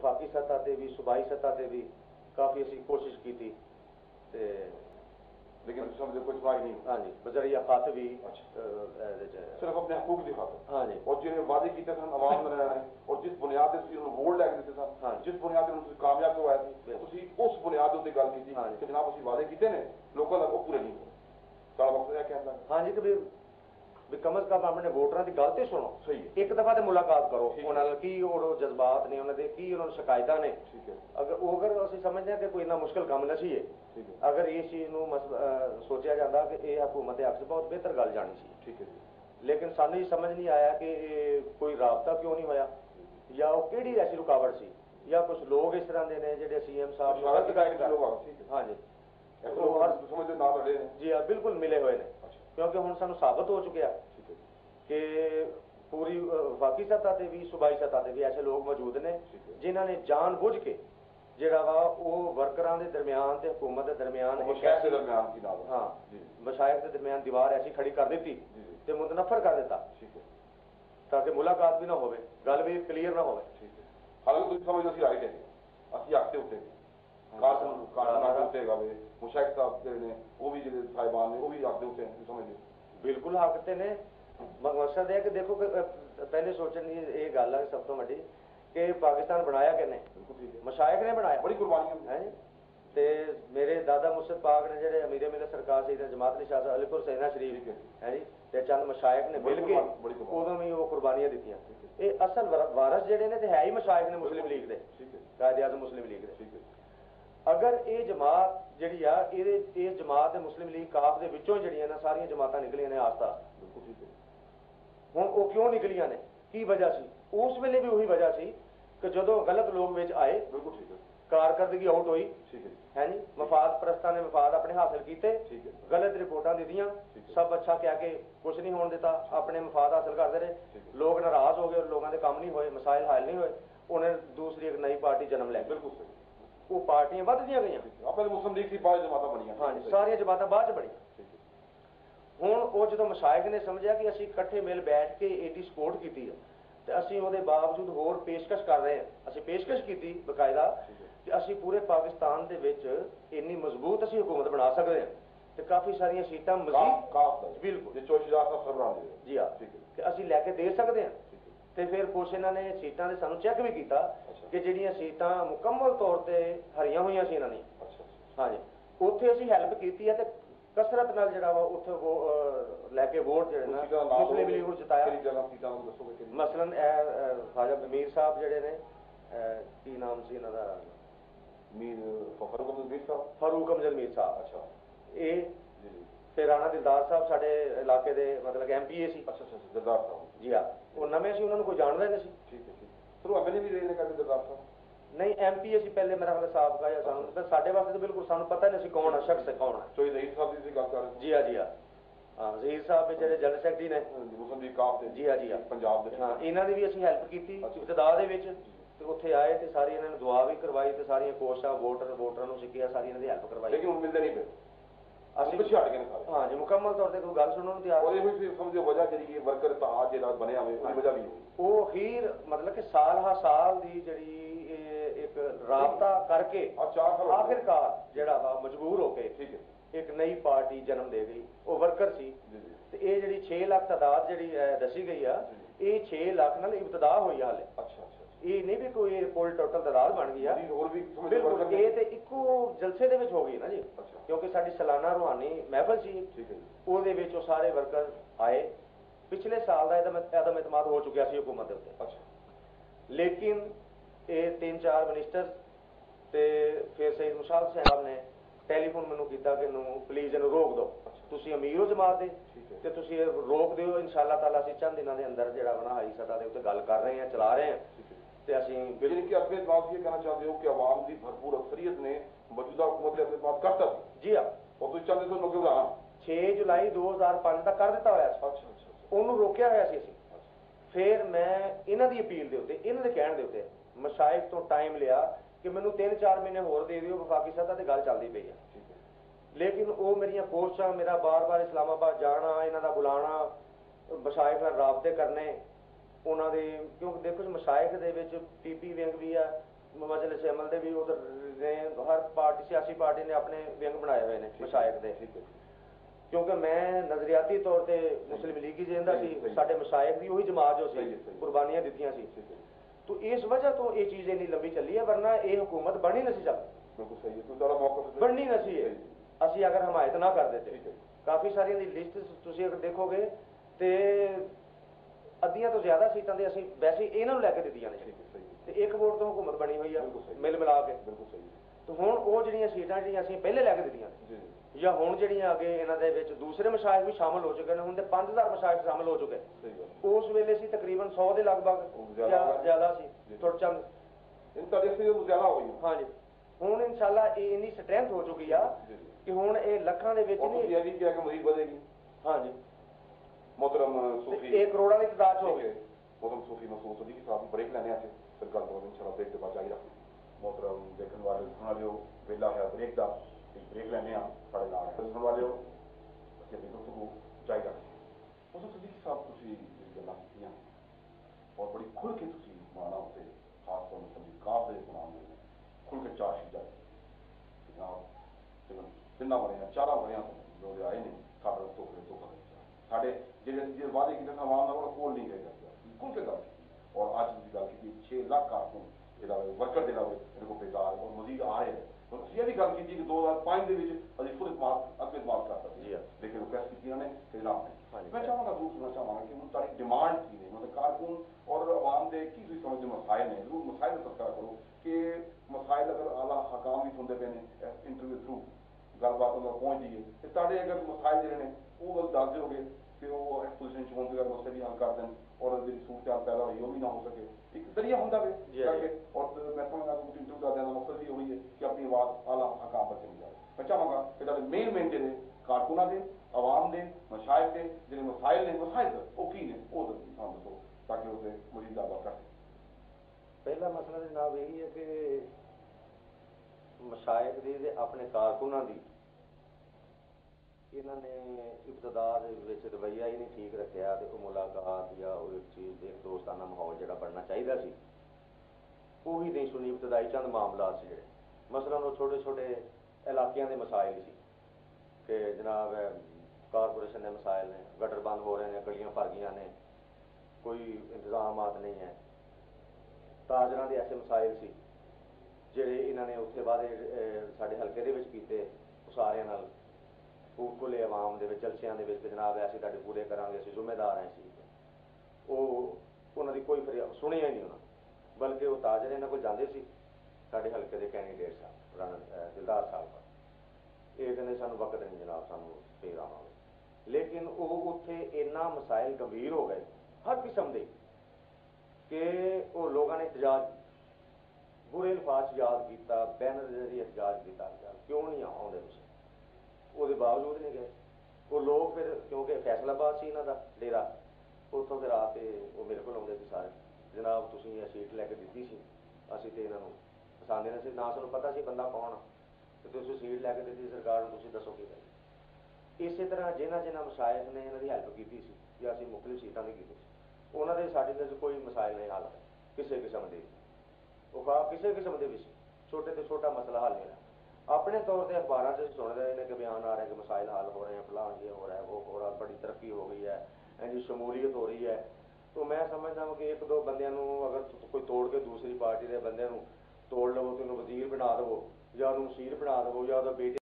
वफाकी सतह से भी सूबाई सतह से भी काफ़ी असी कोशिश की थी, लेकिन समझे कुछ सुनाई नहीं। हाँ जी, बजरिया खत भी सिर्फ अपने हकूक की खातर। हाँ जी, और जो वादे किए सन आवाम में रहना है और जिस बुनियाद से वोट लैके दिते सन, हाँ जिस बुनियाद से कामयाब करवाया सी, उस बुनियाद उत्ते गल की हाँ कि जनाब असं वादे किए ने लोगों का वो पूरे नहीं होए। सारा वक्त यह कहना। हाँ जी, कि भी कम अज कम अपने वोटरां की गल तो सुनो, सही है। एक दफा तो मुलाकात करो, उन्होंने की जज्बात ने, उन्होंने की उन्होंने शिकायत ने, ठीक है। अगर असं समझते हैं कि कोई इन्ना मुश्किल काम नहीं है, अगर इस चीज़ को सोचा जाता कि यह हुकूमत अक्स बहुत बेहतर गल जानी सी, ठीक है जी। लेकिन सानू समझ नहीं आया कि कोई राबता क्यों नहीं होया, या वो किहड़ी ऐसी रुकावट सी, या कुछ लोग इस तरह के ने जिहड़े सीएम साहब नूं गलत गाइड कर। हाँ जी, जी हाँ, बिल्कुल मिले हुए ने, क्योंकि हुण सानू साबित हो चुकिया कि पूरी वफाकी सतह से भी सूबाई सतह से भी ऐसे लोग मौजूद ने जिन्होंने जान बुझ के जिहड़ा वा वो वर्करां दे दरमियान ते हुकूमत दे दरमियान हाँ मशाइख के दरमियान दीवार ऐसी खड़ी कर दी ते मुतनफर कर दिता, ताकि मुलाकात भी ना हो, गल भी क्लीयर ना हो। हालांकि तुम समझो राइट है, असं हक के उत्ते मुशाइख साहब ने वो भी जो साहिबान ने वो भी हक के उत्ते समझ बिल्कुल हक ते ने। मकसद है कि देखो कि पहले सोचने की ये गल है सब तो वड्डी कि पाकिस्तान बनाया किने, मशाइख ने बनाया, बड़ी कुर्बानी है। ते मेरे दादा मुर्शद पाक ने जेडे अमीर मिलत सरकार से जमात शाह अलीपुर सैना शरीफ है जी, ते चंद मशाइख ने मिल के उदों भी वो कुर्बानियां दित्तियां। ये असल वारस जेडे ने ते है ही मशाइख ने मुस्लिम लीग दे, कायदे आज़म मुस्लिम लीग दे। अगर ये जमात जिहड़ी आ ये जमात मुस्लिम लीग काफ दे विचों जिहड़ियां ना सारियां जमातां निकलियां ने आस्ता, हुण वो क्यों निकलियां ने, की वजह सी? उस वेले भी वही वजह सी कि जदों गलत लोग विच आए, कारकरदगी आउट हुई है जी, मफाद परस्तां ने मफाद अपने हासिल किए, गलत रिपोर्टां दित्तियां, सब अच्छा कह के कुछ नहीं होने दिता, अपने मफाद हासिल करते रहे, लोग नाराज हो गए और लोगों के काम नहीं होए, मसाइल हल नहीं होए, उन्हें दूसरी एक नई पार्टी जन्म लै। बिल्कुल वो पार्टियां वधदियां गईयां, मुस्लिम लीग दी बाद जमातां बणियां, हाँ जी, सारियां जमातां बाद च बणियां। हुण वो जो मशाइख ने समझिया कि असीं इकट्ठे मिल बैठ के एडी सपोर्ट की है, तो असीं उहदे बावजूद होर पेशकश कर रहे हैं, असीं पेशकश की बकायदा कि असीं पूरे पाकिस्तान दे विच इन्नी मजबूत असीं हुकूमत बना सकते हैं, तो काफ़ी सारियां सीटां मजीद बिल्कुल जी हाँ कि असीं लैके दे सकते हैं। तो फिर कुछ इन्होंने सीटां दे सानू चैक भी किया कि जिहड़ियां सीटां मुकम्मल तौर पर हरियां हुई सी इन्हां दी, हाँ जी, उत्थे असीं हैल्प की है, तो कसरत नाल जिहड़ा वा उत्थे वो लैके वोट जिहड़े ना मुस्लिम लीग नूं जिताया। मसलन ख्वाजा मीर साहब जिहड़े ने की नाम सी इन्हां दा, फारूक अमजद मीर साहब, अच्छा ये फिर राणा दिलदार साहब साडे इलाके दे मतलब MPA सी। अच्छा अच्छा दिलदार साहब जी हाँ, वो नवे सी, उन्होंने कोई जानदा नहीं सी। ठीक है ठीक, फिर वो MLA भी रहे ने कहते दिलदार साहब नहीं MPA सी पहले मेरा मतलब साहब का या सानू साडे वास्ते तो बिल्कुल सानू पता नहीं सी कौन है शख्स कौन है। तो ज़हीर साहब दी गल कर जी हाँ जी हाँ, हाँ ज़हीर साहब जेडे जनरल सैकटरी ने मुस्लिम लीग काफ दे जी हाँ पंजाब दे, हाँ इन्हां दी भी असीं हैल्प कीती इब्तदा दे विच, ते उत्थे आए ते सारी इन्हां ने दुआ भी करवाई ते सारियां कोशिशां वोटरां नूं सिक्किया सारी इन्हां दी हैल्प करवाई, लेकिन हुण मिलदे नहीं पे असं पिछे हट गए सारे। हाँ जी, मुकम्मल तौर पर कोई गल सुनने तैयार और समझो वजह जी वर्कर ताज जो बनया हुए वजह भी वो अखीर मतलब कि साल हा साल की जी एक राबता करके आखिरकार जड़ा वा मजबूर होके ठीक है एक नई पार्टी जन्म दे गई, वो वर्कर सी, ये जी 6 लाख तादाद जी दसी गई है, ये 6 लाख नाल इब्तदा हुई हाले। अच्छा अच्छा, ये नहीं भी कोई कोई टोटल तादाद बन गई है, बिल्कुल ये तो इको जलसे दे विच हो गई ना जी, क्योंकि साडी सालाना रूहानी महफिल सी, ਉਹਦੇ ਵਿੱਚ सारे वर्कर आए, पिछले साल का अदम एतमाद हो चुका सी हुकूमत के उत्ते। अच्छा लेकिन ये 3-4 मिनिस्टर ते फिर सईद मुशारफ साहब ने टेलीफोन मैनू किया कि प्लीज़ इन्हू रोक दो, तुसीं अमीर हो जमात दे ते तुसीं रोक दिओ, इंशाअल्लाह ताला असीं चंद दिनों के अंदर जिहड़ा वा हाई सतह के उत्ते गल कर रहे हैं, चला रहे हैं, ते असीं बिल्कुल कि अपने जवाब ये कहना चाहते हो कि आवाम की भरपूर अक्सरियत ने मौजूदा हुकूमत से अपने बात करता जी हाँ, और तुसीं चाहते हो लोगों का 6 जुलाई 2005 तक कर दिता होया। अच्छा अच्छा, उन्होंने रोकया होया सी असीं, फिर मैं इन्हां दी अपील दे उत्ते इन्हां दे कहण दे उत्ते मशाइख तो टाइम लिया कि मैनू 3-4 महीने होर दे दिओ, वफाकी सतह ते गल चलदी पई है, लेकिन वो मेरियां कोशिशां मेरा बार बार इस्लामाबाद जाना, इन्हां दा बुलाना, मशाइख नाल राबते करने उन्हां दे, क्योंकि देखो मशाइख दे विच PP विंग भी है, ਮਜਲਿਸ ਅਮਲ ਦੇ ਵੀ ਉਧਰ ਨੇ, ਹਰ ਪਾਰਟੀ ਸਿਆਸੀ ਪਾਰਟੀ ਨੇ ਆਪਣੇ ਵਿੰਗ ਬਣਾਏ ਹੋਏ ਨੇ ਮਸ਼ਾਇਖ ਦੇ। ਕਿਉਂਕਿ ਮੈਂ ਨਜ਼ਰੀਆਤੀ ਤੌਰ ਤੇ ਮੁਸਲਿਮ ਲੀਗ ਹੀ ਜਿੰਦਾ ਸੀ, ਸਾਡੇ ਮਸ਼ਾਇਖ ਦੀ ਉਹੀ ਜਮਾਤ ਜੋ ਸੀ ਕੁਰਬਾਨੀਆਂ ਦਿੱਤੀਆਂ ਸੀ। तो इस वजह तो ये चीज़ इतनी लंबी चली है, वरना ये हुकूमत बननी नहीं सकती। बिल्कुल सही है, तो सारा मौका बननी नहीं है ਅਸੀਂ अगर हमायत ना कर देते। काफ़ी सारियां दी लिस्ट ਤੁਸੀਂ अगर देखोगे तो ਅੱਧੀਆਂ ਤੋਂ ਜ਼ਿਆਦਾ ਸੀਟਾਂ ਤੇ ਅਸੀਂ ਵੈਸੇ ਇਹਨਾਂ ਨੂੰ ਲੈ ਕੇ ਦਿੱਤੀਆਂ ਨੇ ਤੇ ਇੱਕ ਵੋਟ ਤੋਂ ਹੁਕੂਮਤ ਬਣੀ ਹੋਈ ਆ ਮਿਲ ਮਿਲਾ ਕੇ। ਬਿਲਕੁਲ ਸਹੀ। ਤੇ ਹੁਣ ਉਹ ਜਿਹੜੀਆਂ ਸੀਟਾਂ ਜਿਹੜੀਆਂ ਅਸੀਂ ਪਹਿਲੇ ਲੈ ਕੇ ਦਿੱਤੀਆਂ ਨੇ ਜਾਂ ਹੁਣ ਜਿਹੜੀਆਂ ਅੱਗੇ ਇਹਨਾਂ ਦੇ ਵਿੱਚ ਦੂਸਰੇ ਮਸ਼ਾਇਖ ਵੀ ਸ਼ਾਮਲ ਹੋ ਚੁੱਕੇ ਨੇ, ਹੁਣ ਤੇ 5000 ਮਸ਼ਾਇਖ ਸ਼ਾਮਲ ਹੋ ਚੁੱਕੇ। ਉਸ ਵੇਲੇ ਸੀ ਤਕਰੀਬਨ 100 ਦੇ ਲਗਭਗ ਜਾਂ ਜ਼ਿਆਦਾ ਸੀ ਥੋੜਾ ਚੰਦ ਇਹ ਤੁਹਾਡੇ ਸੇ ਜ਼ਿਆਦਾ ਹੋ ਗਈ। ਹਾਂਜੀ ਹੁਣ ਇਨਸ਼ਾਅੱਲਾ ਇਹ ਇੰਨੀ ਸਟਰੈਂਥ ਹੋ ਚੁੱਕੀ ਆ ਕਿ ਹੁਣ ਇਹ ਲੱਖਾਂ ਦੇ ਵਿੱਚ ਨਹੀਂ ਇਹ ਵੀ ਕਿਹਾ ਕਿ ਮਜ਼ੀਦ ਵਧੇਗੀ। ਹਾਂਜੀ मोहतरम सूफी 1 करोड़ की तादाद हो गई। मोहतरम सूफी मसूद सदीकी साहब ब्रेक लेने आते फिर गल बहुत इंशाल्लाह ब्रेक के बाद जारी रखें। मोहतरम देखने वाले सुनने वाले वेला है ब्रेक का, एक ब्रेक लेने साढ़े नाल सुनने वाले ਅਸੀਂ ਵੀ ਗੁਫ਼ਤਗੂ ਜਾਰੀ ਰੱਖਦੇ। मोहतरम सदीकी साहब ਤੁਸੀਂ ਜਿਹੜੀ ਗੱਲਾਂ ਕੀਤੀਆਂ ਔਰ ਬੜੀ ਖੁੱਲ੍ਹ ਕੇ ਤੁਸੀਂ ਮਾਣਾ ਉੱਤੇ ਖਾਸ ਤੌਰ ਤੇ ਕਾਫ ਦੇ ਨਾਮ ਨੇ ਖੁੱਲ੍ਹ ਕੇ ਚਾਸ਼ੀ ਜਾਰੀ ਜਨਾਬ ਤਿੰਨਾਂ ਬੜਿਆਂ ਚਾਰਾਂ ਬੜਿਆਂ ਜੋ ਆਏ ਨੇ ਸਾਡੇ ਤੋਂ ਸਾਡੇ ਜਿਹੜੇ ਵਾਅਦੇ ਕੀਤੇ ਨਾ ਆਵਾਮ ਨਾਲ ਕੋਲ ਨਹੀਂ ਗਏ ਬਿਲਕੁਲ ਕੇ ਗੱਲ ਕੀਤੀ ਔਰ ਅੱਜ ਦੀ ਗੱਲ ਕੀਤੀ 6 ਲੱਖ ਕਾਰਕੁਨ ਜਿਹੜਾ ਵਰਕਰ ਜਿਹੜਾ ਇਹਦੇ ਕੋਲ ਬੇਕਾਰ ਔਰ ਮਜ਼ੀਦ ਆ ਰਹੇ ਹੁਣ ਅਸੀਂ ਇਹ ਵੀ ਗੱਲ ਕੀਤੀ ਕਿ 2005 ਦੇ ਵਿੱਚ ਅਸੀਂ ਫੁੱਲ ਅੱਗੇ ਇਸਤੇਮਾਲ ਕਰ ਸਕਦੇ ਹਾਂ ਲੇਕਿਨ ਰਿਕੁਐਸਟ ਕੀਤੀ ਉਹਨੇ ਕਿ ਜਨਾਬ ਨੇ ਮੈਂ ਚਾਹਾਂਗਾ ਜ਼ਰੂਰ ਸੁਣਨਾ ਚਾਹਾਂਗਾ ਕਿ ਹੁਣ ਤੁਹਾਡੀ ਡਿਮਾਂਡ ਕੀ ਨੇ ਮਤਲਬ ਕਾਰਕੁਨ ਔਰ ਆਵਾਮ ਦੇ ਕੀ ਤੁਸੀਂ ਸਮਝਦੇ ਮਸਾਇਲ ਨੇ ਜ਼ਰੂਰ ਮਸਾਇਲ ਦਾ ਤਸਕਰਾ ਕਰੋ ਕਿ ਮਸਾਇਲ ਅਗਰ ਆਲਾ ਹਕਾਮ ਵੀ ਸੁਣਦੇ ਪਏ ਨੇ ਇੰਟਰਵਿਊ ਥਰੂ ਗੱਲਬਾਤ ਉਹਨਾਂ ਪਹੁੰਚਦੀ ਹੈ ਤੇ ਤੁਹਾਡੇ ਅਗਰ ਮਸਾਇਲ ਜਿਹੜੇ ਨੇ ਉਹ ਗੱਲ ਦੱਸ ਦਿਓਗੇ ਕਿ ਉਹ ਇਸ ਪੋਜੀਸ਼ਨ ਚ ਹੋਣ ਦੇ ਕਰਕੇ ਮਸਲੇ ਵੀ ਹੱਲ ਕਰ ਦੇਣ ਔਰ ਜਿਹੜੀ ਸੂਰਤ ਪੈਦਾ ਹੋਈ ਉਹ ਵੀ ਨਾ ਹੋ ਸਕੇ ਇੱਕ ਜ਼ਰੀਆ ਹੁੰਦਾ ਵੇ ਕਰਕੇ ਔਰ ਮੈਂ ਸਮਝਦਾ ਕਿ ਇੰਟਰਵਿਊ ਦਾ ਦੇਣਾ ਮਕਸਦ ਵੀ ਉਹੀ ਹੈ ਕਿ ਆਪਣੀ ਆਵਾਜ਼ ਆਲਾ ਹਕਾਮ ਤੱਕ ਨਹੀਂ ਜਾਵੇ। ਮੈਂ ਚਾਹਾਂਗਾ ਕਿ ਤੁਹਾਡੇ ਮੇਨ ਜਿਹੜੇ ਕਾਰਕੁਨਾਂ ਦੇ ਆਵਾਮ ਦੇ ਮਸ਼ਾਇਖ ਦੇ ਜਿਹੜੇ ਮਸਾਇਲ ਨੇ ਮਸਾਇਲ ਉਹ ਕੀ ਨੇ ਉਹ ਸਾਨੂੰ ਦੱਸੋ ਤਾਂ ਕਿ ਉਹਦੇ ਮਜ਼ੀਦ ਗੱਲਬਾਤ ਕਰ ਸਕੀਏ। ਪਹਿਲਾ ਮਸਲਾ ਜਨਾਬ ਇਹੀ ਹੈ ਕਿ ਮਸ਼ਾਇਖ ਦੀ ਤੇ ਆਪਣੇ ਕਾਰਕੁਨਾਂ ਦੀ ਇਹਨਾਂ ਨੇ ਇਬਤਦਾ ਦੇ ਵਿੱਚ ਰਵੱਈਆ ਹੀ ਨਹੀਂ ਠੀਕ ਰੱਖਿਆ ਤੇ ਉਹ ਮੁਲਾਕਾਤ ਜਾਂ ਉਹ ਇੱਕ ਚੀਜ਼ ਦੇ ਦੋਸਤਾਨਾ ਮਾਹੌਲ ਜਿਹੜਾ ਬਣਨਾ ਚਾਹੀਦਾ ਸੀ ਉਹੀ ਨਹੀਂ ਸੁਣੀ। ਇਬਤਦਾਈ ਚੰਦ ਮਾਮਲਾਤ ਸੀ ਜਿਹੜੇ ਮਸਲਨ ਉਹ ਛੋਟੇ ਛੋਟੇ ਇਲਾਕਿਆਂ ਦੇ ਮਸਾਇਲ ਸੀ ਕਿ ਜਨਾਬ ਕਾਰਪੋਰੇਸ਼ਨ ਦੇ ਮਸਾਇਲ ਨੇ, ਗਟਰ ਬੰਦ ਹੋ ਰਹੇ ਨੇ, ਗਲੀਆਂ ਭਰ ਗਈਆਂ ਨੇ, ਕੋਈ ਇੰਤਜ਼ਾਮਾਤ ਨਹੀਂ ਹੈ। ਤਾਜਰਾਂ ਦੇ ਐਸੇ ਮਸਾਇਲ ਸੀ ਜਿਹੜੇ ਇਹਨਾਂ ਨੇ ਉੱਥੇ ਵਾਅਦੇ ਸਾਡੇ ਹਲਕੇ ਦੇ ਵਿੱਚ ਕੀਤੇ ਸਾਰਿਆਂ ਨਾਲ ਖੁੱਲੇ ਆਵਾਮ ਦੇ ਵਿੱਚ ਜਲਸਿਆਂ ਦੇ ਵਿੱਚ ਜਨਾਬ ਅਸੀਂ ਤੁਹਾਡੇ ਪੂਰੇ ਕਰਾਂਗੇ, ਅਸੀਂ ਜ਼ਿੰਮੇਦਾਰ ਹਾਂ ਸੀ। ਉਹ ਉਹਨਾਂ ਦੀ ਕੋਈ ਫਰਿਆਦ ਸੁਣਿਆ ਹੀ ਨਹੀਂ ਉਹਨਾਂ, ਬਲਕਿ ਉਹ ਤਾਜਰ ਇਹਨਾਂ ਕੋਲ ਜਾਂਦੇ ਸੀ ਸਾਡੇ ਹਲਕੇ ਦੇ ਕੈਂਡੀਡੇਟ ਸਾਹਿਬ ਰਾਣਾ ਦਿਲਦਾਰ ਸਾਹਿਬ ਇਹ ਕਹਿੰਦੇ ਸਾਨੂੰ ਵਕਤ ਨਹੀਂ ਜਨਾਬ ਸਾਨੂੰ ਫੇਰ ਆਵਾਂਗੇ। ਲੇਕਿਨ ਉਹ ਉੱਥੇ ਇੰਨਾ ਮਸਾਇਲ ਗੰਭੀਰ ਹੋ ਗਏ ਹਰ ਕਿਸਮ ਦੇ ਕਿ ਉਹ ਲੋਕਾਂ ਨੇ ਇhtਜਾਜ ਬੁਰੇ ਅਲਫਾਜ਼ ਯਾਦ ਕੀਤਾ, ਬੈਨਰ ਦੇ ਜ਼ਰੀਏ ਇhtਜਾਜ ਕੀਤਾ ਕਿਉਂ ਨਹੀਂ ਆਉਂਦੇ ਤੁਸੀਂ, ਉਹਦੇ ਬਾਵਜੂਦ ਨਹੀਂ ਗਏ ਉਹ ਲੋਕ। ਫਿਰ ਕਿਉਂਕਿ ਫੈਸਲਾਬਾਦ ਸੀ ਇਹਨਾਂ ਦਾ ਡੇਰਾ, ਉੱਥੋਂ ਫਿਰ ਆ ਕੇ ਉਹ ਮੇਰੇ ਕੋਲ ਆਉਂਦੇ ਸੀ ਸਾਰੇ ਜਨਾਬ ਤੁਸੀਂ ਇਹ ਸੀਟ ਲੈ ਕੇ ਦਿੱਤੀ ਸੀ ਅਸੀਂ ਤੇ ਇਹਨਾਂ ਨੂੰ ਪਸੰਦ ਨਹੀਂ ਸੀ ਨਾ ਸਾਨੂੰ ਪਤਾ ਸੀ ਬੰਦਾ ਕੌਣ ਆ ਤੇ ਤੁਸੀਂ ਸੀਟ ਲੈ ਕੇ ਦਿੱਤੀ ਸਰਕਾਰ ਨੂੰ ਤੁਸੀਂ ਦੱਸੋ ਕੀ ਕਰੀਏ। ਇਸੇ ਤਰ੍ਹਾਂ ਜਿਨ੍ਹਾਂ ਮਸ਼ਾਇਖ ਨੇ ਇਹਨਾਂ ਦੀ ਹੈਲਪ ਕੀਤੀ ਸੀ ਜਾਂ ਅਸੀਂ ਮੁਖਤਲਿਫ ਸੀਟਾਂ ਦੀ ਕੀਤੀ ਸੀ ਉਹਨਾਂ ਦੇ ਸਾਡੇ ਵਿੱਚ ਕੋਈ ਮਸਾਇਲ ਨਹੀਂ ਹੱਲ ਕਿਸੇ ਕਿਸਮ ਦੇ ਉਹ ਕਿਸੇ ਕਿਸਮ ਦੇ ਵਿੱਚ ਛੋਟੇ ਤੋਂ ਛੋਟਾ ਮਸਲਾ ਹੱਲ ਨਹੀਂ रहा। अपने तौर पर अखबार से सुन रहे हैं कि बयान आ रहे हैं कि मसाइल हल हो रहे हैं, फलान ये हो रहा है वो हो रहा है, बड़ी तरक्की हो गई है, इनकी शमूलियत हो रही है। तो मैं समझता हूँ कि एक दो बंदे अगर कोई तोड़ के दूसरी पार्टी के बंदे तोड़ लवो तो वजीर बना दवो या मशीर बना दवो या बेटे